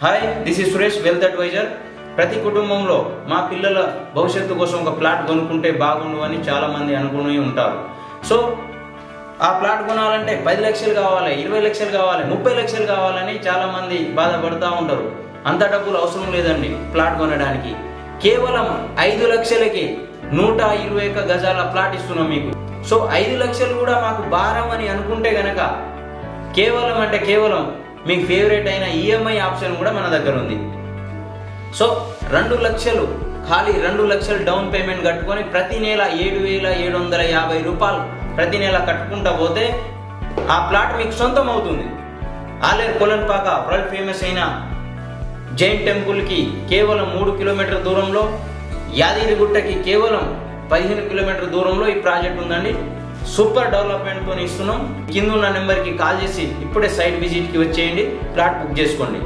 Hi, this is Suresh, wealth advisor. ప్రతి కుటుంబంలో మా పిల్లల భవిష్యత్తు కోసం ఒక ప్లాట్ కొనుక్కుంటే బాగుండు అని చాలామంది అనుకుని ఉంటారు. సో ఆ ప్లాట్ కొనాలంటే 10 లక్షలు కావాలి, 20 లక్షలు కావాలి, 30 లక్షలు కావాలని చాలామంది బాధపడుతూ ఉంటారు. అంత డబ్బులు అవసరం లేదండి ప్లాట్ కొనడానికి. కేవలం 5 లక్షలకి 121 గజాల ప్లాట్ ఇస్తున్నాం మీకు. సో 5 లక్షలు కూడా మాకు భారం అని అనుకుంటే గనక కేవలం మీకు ఫేవరెట్ అయిన ఈఎంఐ ఆప్షన్ కూడా మన దగ్గర ఉంది. సో 2 లక్షలు ఖాళీ 2 లక్షలు డౌన్ పేమెంట్ కట్టుకొని ప్రతి నెల 7,750 రూపాయలు ప్రతి నెల కట్టుకుంటా పోతే ఆ ప్లాట్ మీకు సొంతం అవుతుంది. ఆలేరు కొలన్పాక వరల్డ్ ఫేమస్ అయిన జైన్ టెంపుల్కి కేవలం 3 కిలోమీటర్ల దూరంలో, యాదగిరిగుట్టకి కేవలం 15 కిలోమీటర్ల దూరంలో ఈ ప్రాజెక్ట్ ఉందండి. సూపర్ డెవలప్మెంట్తో ఇస్తున్నాం. కింద ఉన్న నెంబర్కి కాల్ చేసి ఇప్పుడే సైట్ విజిట్కి వచ్చేయండి, ప్లాట్ బుక్ చేసుకోండి.